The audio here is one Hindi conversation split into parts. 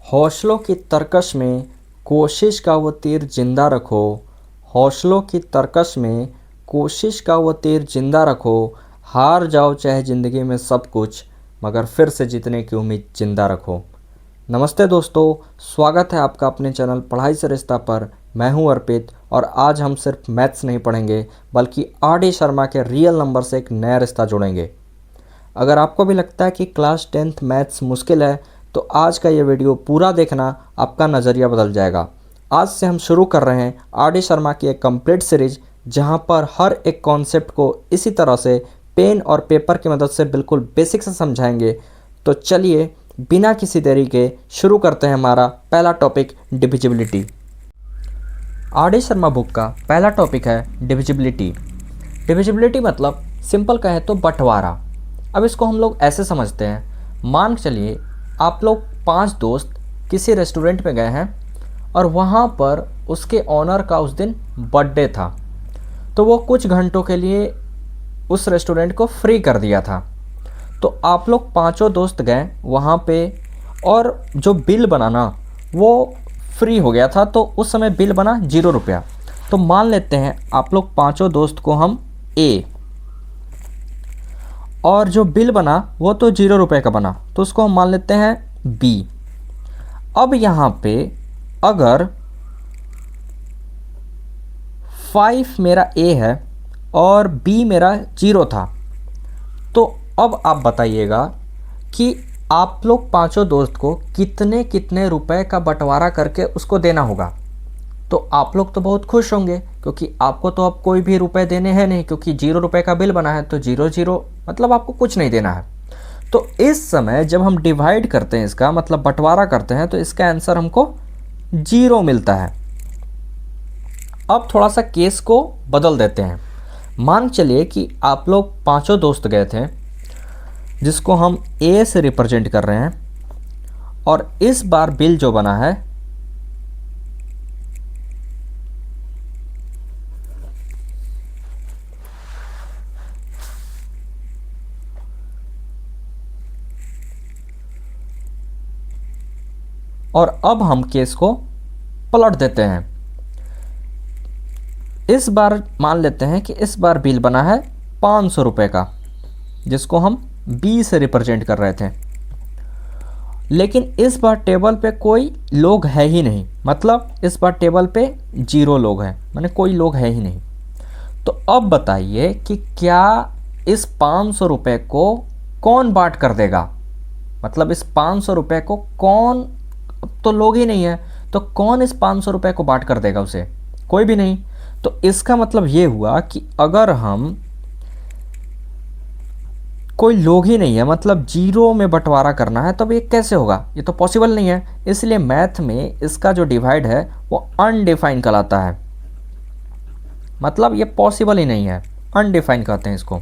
हौसलों की तरकश में कोशिश का वो तीर जिंदा रखो। हौसलों की तरकश में कोशिश का वो तीर जिंदा रखो। हार जाओ चाहे ज़िंदगी में सब कुछ, मगर फिर से जीतने की उम्मीद जिंदा रखो। नमस्ते दोस्तों, स्वागत है आपका अपने चैनल पढ़ाई से रिश्ता पर। मैं हूं अर्पित और आज हम सिर्फ मैथ्स नहीं पढ़ेंगे बल्कि आर.डी. शर्मा के रियल नंबर से एक नया रिश्ता जोड़ेंगे। अगर आपको भी लगता है कि क्लास 10th मैथ्स मुश्किल है तो आज का ये वीडियो पूरा देखना, आपका नज़रिया बदल जाएगा। आज से हम शुरू कर रहे हैं आर.डी. शर्मा की एक कंप्लीट सीरीज, जहां पर हर एक कॉन्सेप्ट को इसी तरह से पेन और पेपर की मदद से बिल्कुल बेसिक से समझाएंगे। तो चलिए बिना किसी देरी के शुरू करते हैं हमारा पहला topic, divisibility. RD. Sharma book का पहला टॉपिक है डिविजिबिलिटी। डिविजिबिलिटी मतलब सिंपल कहें तो बंटवारा। अब इसको हम लोग ऐसे समझते हैं, मान के चलिए आप लोग 5 दोस्त किसी रेस्टोरेंट में गए हैं और वहाँ पर उसके ऑनर का उस दिन बर्थडे था, तो वो कुछ घंटों के लिए उस रेस्टोरेंट को फ्री कर दिया था। तो आप लोग पांचों दोस्त गए वहाँ पे और जो बिल बना ना वो फ्री हो गया था, तो उस समय बिल बना 0 रुपया। तो मान लेते हैं आप लोग पांचों दोस्त को हम ए, और जो बिल बना वो तो 0 रुपये का बना, तो उसको हम मान लेते हैं बी। अब यहाँ पे अगर 5 मेरा ए है और बी मेरा 0 था, तो अब आप बताइएगा कि आप लोग पांचों दोस्त को कितने कितने रुपए का बंटवारा करके उसको देना होगा। तो आप लोग तो बहुत खुश होंगे क्योंकि आपको तो अब कोई भी रुपए देने हैं नहीं, क्योंकि 0 रुपये का बिल बना है, तो 0 0 मतलब आपको कुछ नहीं देना है। तो इस समय जब हम डिवाइड करते हैं, इसका मतलब बंटवारा करते हैं, तो इसका आंसर हमको 0 मिलता है। अब थोड़ा सा केस को बदल देते हैं। मान चलिए कि आप लोग पांचों दोस्त गए थे, जिसको हम ए से रिप्रेजेंट कर रहे हैं, और इस बार बिल जो बना है और अब हम केस को पलट देते हैं। इस बार मान लेते हैं कि इस बार बिल बना है 500 रुपये का, जिसको हम बी से रिप्रेजेंट कर रहे थे। लेकिन इस बार टेबल पे कोई लोग है ही नहीं, मतलब इस बार टेबल पे 0 लोग हैं, माने कोई लोग है ही नहीं। तो अब बताइए कि क्या इस 500 रुपये को कौन बांट कर देगा, मतलब इस 500 रुपये को कौन, अब तो लोग ही नहीं है, तो कौन इस 500 रुपये को बांट कर देगा उसे? कोई भी नहीं। तो इसका मतलब ये हुआ कि अगर हम, कोई लोग ही नहीं है, मतलब 0 में बंटवारा करना है, तब ये कैसे होगा? ये तो पॉसिबल नहीं है। इसलिए मैथ में इसका जो डिवाइड है वो अनडिफाइन कहलाता है, मतलब ये पॉसिबल ही नहीं है, अनडिफाइन कहते हैं इसको।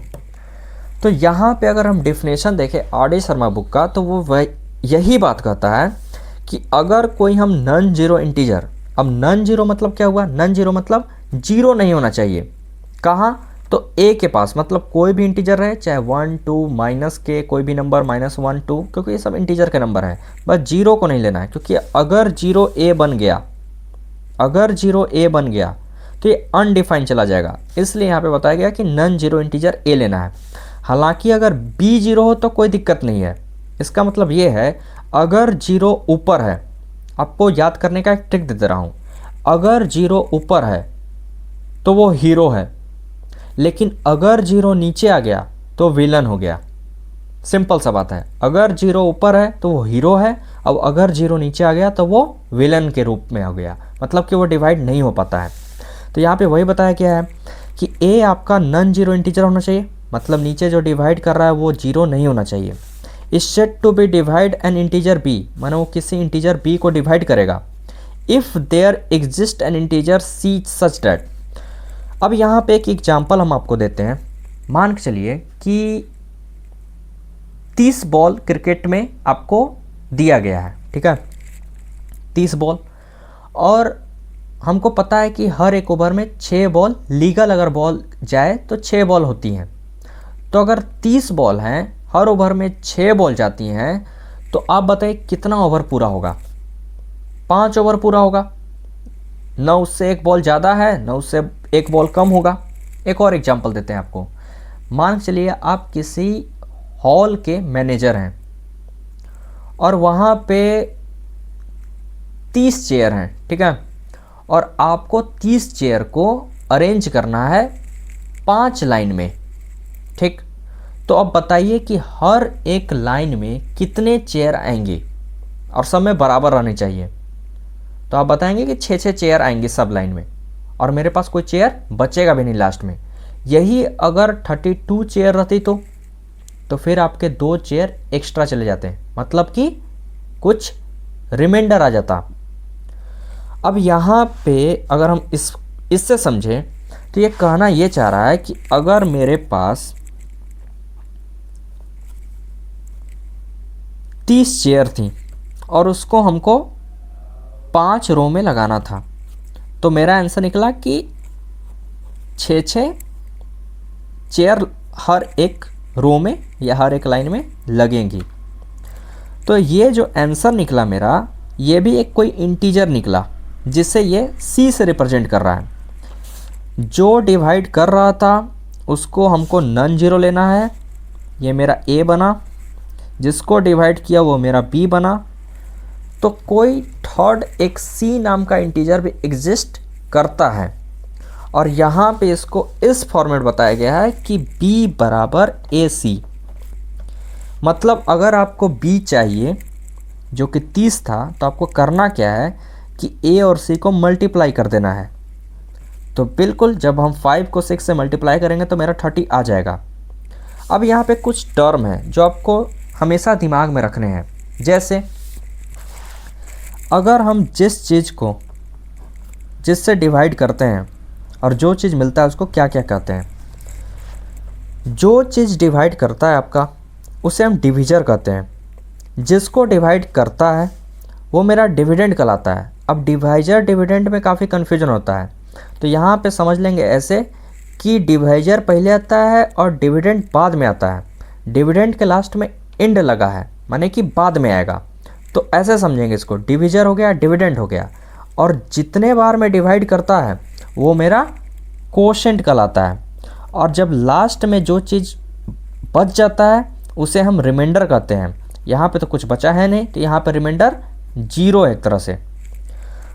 तो यहाँ पे अगर हम डेफिनेशन देखें आर.डी. शर्मा बुक का, तो वो यही बात कहता है कि अगर कोई हम नॉन जीरो इंटीजर, अब नॉन जीरो मतलब क्या हुआ? नॉन जीरो मतलब 0 नहीं होना चाहिए। कहाँ? तो ए के पास, मतलब कोई भी इंटीजर रहे, चाहे 1 2 माइनस के कोई भी नंबर, -1 2, क्योंकि ये सब इंटीजर के नंबर है, बस 0 को नहीं लेना है। क्योंकि अगर 0 ए बन गया, अगर 0 ए बन गया तो ये अनडिफाइंड चला जाएगा। इसलिए यहाँ पे बताया गया कि नॉन जीरो इंटीजर ए लेना है। हालांकि अगर बी 0 हो तो कोई दिक्कत नहीं है। इसका मतलब ये है, अगर 0 ऊपर है, आपको याद करने का एक ट्रिक दे दे रहा हूँ, अगर 0 ऊपर है तो वो हीरो है, लेकिन अगर 0 नीचे आ गया तो विलन हो गया। सिंपल सा बात है, अगर 0 ऊपर है तो वो हीरो है, अब अगर 0 नीचे आ गया तो वो विलन के रूप में हो गया, मतलब कि वो डिवाइड नहीं हो पाता है। तो यहाँ पे वही बताया गया है कि ए आपका नॉन जीरो इंटीजर होना चाहिए, मतलब नीचे जो डिवाइड कर रहा है वो 0 नहीं होना चाहिए। Is set to be divide an integer b, माने वो किसी इंटीजर बी को डिवाइड करेगा, if there exist an integer c such that. अब यहाँ पे एक एग्जाम्पल हम आपको देते हैं। मान के चलिए कि 30 बॉल क्रिकेट में आपको दिया गया है, ठीक है, 30 बॉल, और हमको पता है कि हर एक ओवर में 6 बॉल, लीगल अगर बॉल जाए तो 6 बॉल होती हैं। तो अगर 30 बॉल हैं, हर ओवर में 6 बॉल जाती हैं, तो आप बताइए कितना ओवर पूरा होगा? 5 ओवर पूरा होगा, न उससे एक बॉल ज़्यादा है न उससे एक बॉल कम होगा। एक और एग्जांपल देते हैं आपको। मान चलिए आप किसी हॉल के मैनेजर हैं और वहाँ पे 30 चेयर हैं, ठीक है, और आपको 30 चेयर को अरेंज करना है 5 लाइन में, ठीक। तो अब बताइए कि हर एक लाइन में कितने चेयर आएंगे और सब में बराबर रहनी चाहिए। तो आप बताएंगे कि 6-6 चेयर आएंगे सब लाइन में और मेरे पास कोई चेयर बचेगा भी नहीं लास्ट में। यही अगर 32 चेयर रहती तो फिर आपके 2 चेयर एक्स्ट्रा चले जाते हैं, मतलब कि कुछ रिमाइंडर आ जाता। अब यहाँ पे अगर हम इससे समझें तो ये कहना ये चाह रहा है कि अगर मेरे पास 30 चेयर थी और उसको हमको 5 रो में लगाना था, तो मेरा आंसर निकला कि 6-6 चेयर हर एक रो में या हर एक लाइन में लगेंगी। तो ये जो आंसर निकला मेरा, ये भी एक कोई इंटीजर निकला जिससे ये C से रिप्रेजेंट कर रहा है। जो डिवाइड कर रहा था उसको हमको नॉन जीरो लेना है, ये मेरा A बना। जिसको डिवाइड किया वो मेरा B बना। तो कोई थर्ड एक C नाम का इंटीजर भी एग्जिस्ट करता है और यहाँ पे इसको इस फॉर्मेट बताया गया है कि B बराबर AC। मतलब अगर आपको B चाहिए जो कि 30 था, तो आपको करना क्या है कि A और C को मल्टीप्लाई कर देना है। तो बिल्कुल जब हम 5 को 6 से मल्टीप्लाई करेंगे तो मेरा 30 आ जाएगा। अब यहाँ पे कुछ टर्म है जो आपको हमेशा दिमाग में रखने हैं। जैसे अगर हम जिस चीज़ को जिससे डिवाइड करते हैं और जो चीज़ मिलता है उसको क्या क्या कहते हैं। जो चीज़ डिवाइड करता है आपका उसे हम डिविजर कहते हैं। जिसको डिवाइड करता है वो मेरा डिविडेंड कहलाता है। अब डिवाइजर डिविडेंड में काफ़ी कन्फ्यूजन होता है, तो यहाँ पे समझ लेंगे ऐसे कि डिवाइजर पहले आता है और डिविडेंड बाद में आता है। डिविडेंड के लास्ट में एंड लगा है, माने कि बाद में आएगा। तो ऐसे समझेंगे इसको, डिविजर हो गया, डिविडेंड हो गया, और जितने बार में डिवाइड करता है वो मेरा कोशेंट कहलाता है। और जब लास्ट में जो चीज़ बच जाता है उसे हम रिमाइंडर कहते हैं। यहाँ पे तो कुछ बचा है नहीं, तो यहाँ पे रिमाइंडर 0 है एक तरह से।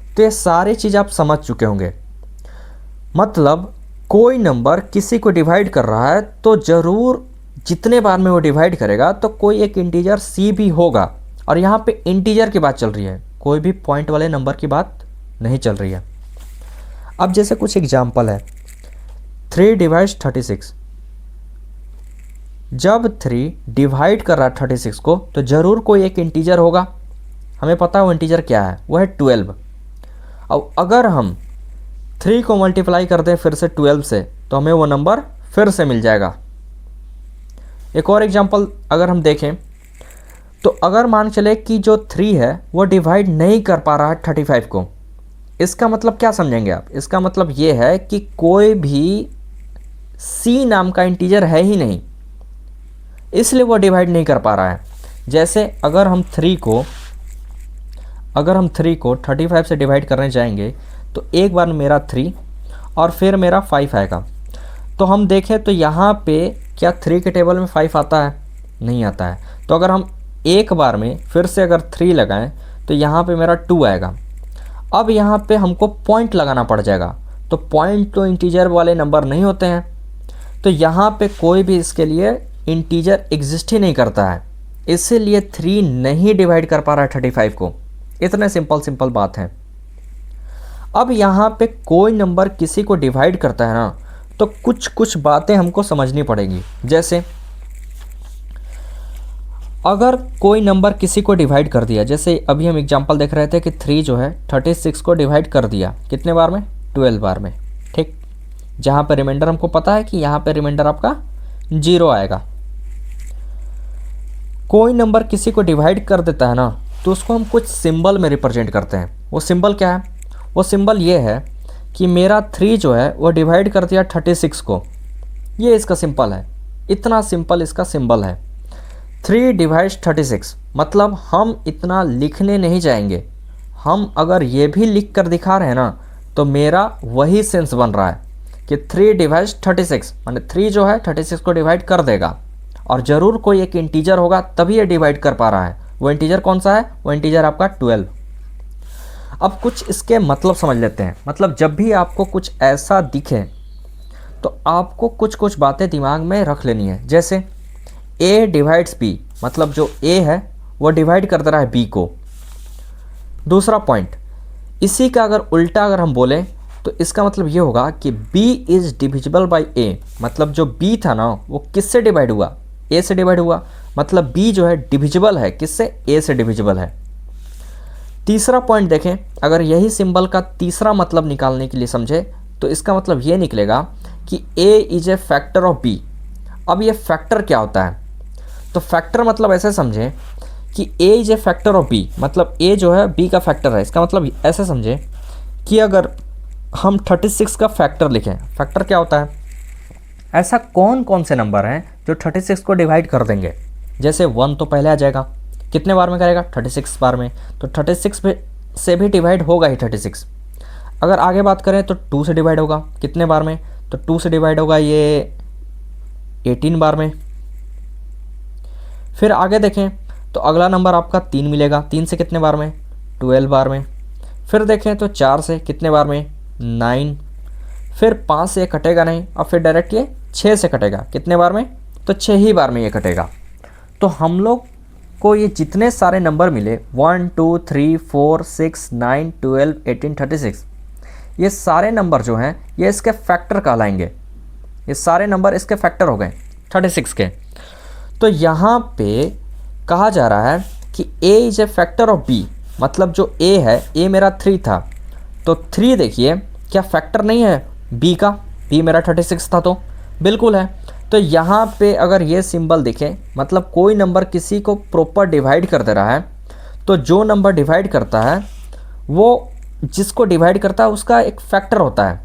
तो ये सारी चीज़ आप समझ चुके होंगे। मतलब कोई नंबर किसी को डिवाइड कर रहा है तो ज़रूर जितने बार में वो डिवाइड करेगा तो कोई एक इंटीजर C भी होगा। और यहाँ पे इंटीजर की बात चल रही है, कोई भी पॉइंट वाले नंबर की बात नहीं चल रही है। अब जैसे कुछ एग्जाम्पल है, 3 डिवाइड्स 36। जब 3 डिवाइड कर रहा है 36 को तो ज़रूर कोई एक इंटीजर होगा। हमें पता है वो इंटीजर क्या है, वो है 12। अब अगर हम 3 को मल्टीप्लाई कर दें फिर से 12 से तो हमें वो नंबर फिर से मिल जाएगा। एक और एग्जांपल अगर हम देखें तो अगर मान चले कि जो 3 है वो डिवाइड नहीं कर पा रहा है 35 को, इसका मतलब क्या समझेंगे आप? इसका मतलब ये है कि कोई भी C नाम का इंटीजर है ही नहीं, इसलिए वो डिवाइड नहीं कर पा रहा है। जैसे अगर हम 3 को 35 से डिवाइड करने जाएंगे तो एक बार मेरा 3 और फिर मेरा 5 आएगा। तो हम देखें तो यहाँ पे क्या 3 के टेबल में 5 आता है? नहीं आता है। तो अगर हम एक बार में फिर से अगर 3 लगाएं तो यहाँ पे मेरा 2 आएगा। अब यहाँ पे हमको पॉइंट लगाना पड़ जाएगा, तो पॉइंट तो इंटीजर वाले नंबर नहीं होते हैं, तो यहाँ पे कोई भी इसके लिए इंटीजर एग्जिस्ट ही नहीं करता है, इसीलिए 3 नहीं डिवाइड कर पा रहा है 35 को। इतने सिंपल बात है। अब यहाँ पे कोई नंबर किसी को डिवाइड करता है ना, तो कुछ बातें हमको समझनी पड़ेगी। जैसे अगर कोई नंबर किसी को डिवाइड कर दिया, जैसे अभी हम एग्जांपल देख रहे थे कि 3 जो है 36 को डिवाइड कर दिया कितने बार में? 12 बार में, ठीक। जहाँ पे रिमाइंडर हमको पता है कि यहाँ पे रिमाइंडर आपका 0 आएगा। कोई नंबर किसी को डिवाइड कर देता है ना, तो उसको हम कुछ सिंबल में रिप्रेजेंट करते हैं। वो सिंबल क्या है? वो सिंबल ये है कि मेरा 3 जो है वो डिवाइड कर दिया 36 को, ये इसका सिंपल है। इतना सिंपल इसका सिंबल है। 3 डिवाइड्स 36, मतलब हम इतना लिखने नहीं जाएंगे, हम अगर ये भी लिख कर दिखा रहे हैं ना, तो मेरा वही सेंस बन रहा है कि 3 डिवाइड्स 36, माने 3 जो है 36 को डिवाइड कर देगा, और ज़रूर कोई एक इंटीजर होगा तभी ये डिवाइड कर पा रहा है। वो इंटीजर कौन सा है? वो इंटीजर आपका 12। अब कुछ इसके मतलब समझ लेते हैं। मतलब जब भी आपको कुछ ऐसा दिखे तो आपको कुछ कुछ बातें दिमाग में रख लेनी है। जैसे a डिवाइड्स b, मतलब जो a है वो डिवाइड कर दे रहा है b को। दूसरा पॉइंट, इसी का अगर उल्टा अगर हम बोलें तो इसका मतलब ये होगा कि b is divisible by a, मतलब जो b था ना वो किससे डिवाइड हुआ? a से डिवाइड हुआ, मतलब b जो है डिविजिबल है किससे? a से डिविजिबल है। तीसरा पॉइंट देखें, अगर यही सिंबल का तीसरा मतलब निकालने के लिए समझे तो इसका मतलब ये निकलेगा कि a is a factor of b। अब ये फैक्टर क्या होता है? तो फैक्टर मतलब ऐसे समझें कि a is a factor of b, मतलब a जो है b का फैक्टर है। इसका मतलब ऐसे समझें कि अगर हम 36 का फैक्टर लिखें, फैक्टर क्या होता है? ऐसा कौन कौन से नंबर हैं जो 36 को डिवाइड कर देंगे? जैसे 1 तो पहले आ जाएगा, कितने बार में करेगा? 36 बार में, तो 36 से भी डिवाइड होगा ही 36। अगर आगे बात करें तो 2 से डिवाइड होगा, कितने बार में? तो 2 से डिवाइड होगा ये 18 बार में। फिर आगे देखें तो अगला नंबर आपका 3 मिलेगा, 3 से कितने बार में? 12 बार में। फिर देखें तो 4 से कितने बार में? 9। फिर 5 से कटेगा नहीं, और फिर डायरेक्ट ये 6 से कटेगा, कितने बार में? तो 6 ही बार में ये कटेगा। तो हम लोग को ये जितने सारे नंबर मिले 1 2 3 4 6 9 12 18 36, ये सारे नंबर जो हैं ये इसके फैक्टर कहलाएंगे। ये सारे नंबर इसके फैक्टर हो गए 36 के। तो यहाँ पे कहा जा रहा है कि a is a factor of b, मतलब जो a है, a मेरा 3 था, तो 3 देखिए क्या फैक्टर नहीं है b का? b मेरा 36 था, तो बिल्कुल है। तो यहाँ पे अगर ये सिंबल दिखे, मतलब कोई नंबर किसी को प्रॉपर डिवाइड कर दे रहा है, तो जो नंबर डिवाइड करता है वो जिसको डिवाइड करता है उसका एक फैक्टर होता है।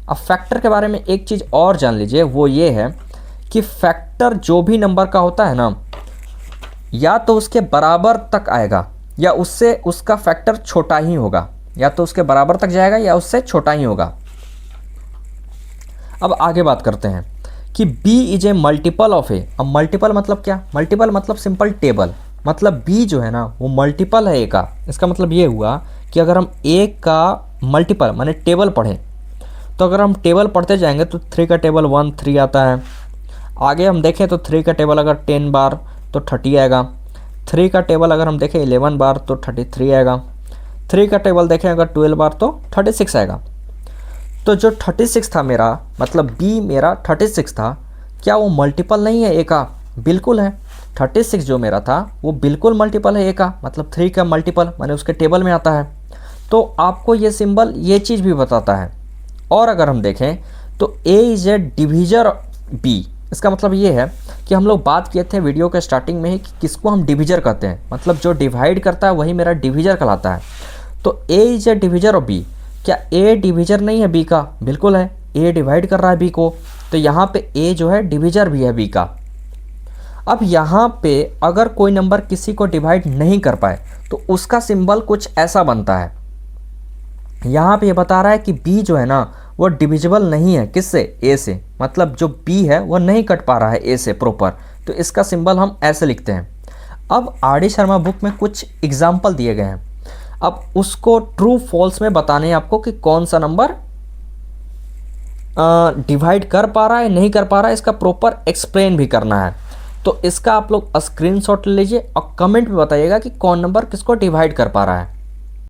अब फैक्टर के बारे में एक चीज़ और जान लीजिए, वो ये है कि फैक्टर जो भी नंबर का होता है ना, या तो उसके बराबर तक आएगा या उससे उसका फैक्टर छोटा ही होगा, या तो उसके बराबर तक जाएगा या उससे छोटा ही होगा। अब आगे बात करते हैं कि b is a multiple of ए। अब मल्टीपल मतलब क्या? मल्टीपल मतलब सिंपल टेबल, मतलब b जो है ना वो मल्टीपल है a का। इसका मतलब ये हुआ कि अगर हम a का मल्टीपल माने टेबल पढ़ें, तो अगर हम टेबल पढ़ते जाएंगे तो 3 का टेबल 1 3 आता है। आगे हम देखें तो 3 का टेबल अगर 10 बार तो 30 आएगा। 3 का टेबल अगर हम देखें 11 बार तो 33 आएगा। 3 का टेबल देखें अगर 12 बार तो 36 आएगा। तो जो 36 था मेरा, मतलब b मेरा 36 था, क्या वो मल्टीपल नहीं है a का? बिल्कुल है। 36 जो मेरा था वो बिल्कुल मल्टीपल है a का, मतलब 3 का मल्टीपल माने उसके टेबल में आता है। तो आपको ये सिंबल ये चीज़ भी बताता है। और अगर हम देखें तो a is a divisor b, इसका मतलब ये है कि हम लोग बात किए थे वीडियो के स्टार्टिंग में ही कि किसको हम डिविजर कहते हैं, मतलब जो डिवाइड करता है वही मेरा डिविजर कहलाता है। तो a is a divisor of b, क्या a डिविजर नहीं है b का? बिल्कुल है, a डिवाइड कर रहा है b को, तो यहाँ पे a जो है डिविजर भी है b का। अब यहाँ पे अगर कोई नंबर किसी को डिवाइड नहीं कर पाए तो उसका सिंबल कुछ ऐसा बनता है। यहाँ पे ये बता रहा है कि b जो है ना वो डिविजिबल नहीं है किससे? a से, मतलब जो b है वो नहीं कट पा रहा है a से प्रॉपर, तो इसका सिंबल हम ऐसे लिखते हैं। अब आर डी शर्मा बुक में कुछ एग्जाम्पल दिए गए हैं, अब उसको ट्रू फॉल्स में बताने हैं आपको कि कौन सा नंबर डिवाइड कर पा रहा है नहीं कर पा रहा है, इसका प्रॉपर एक्सप्लेन भी करना है। तो इसका आप लोग स्क्रीनशॉट ले लीजिए और कमेंट में बताइएगा कि कौन नंबर किसको डिवाइड कर पा रहा है।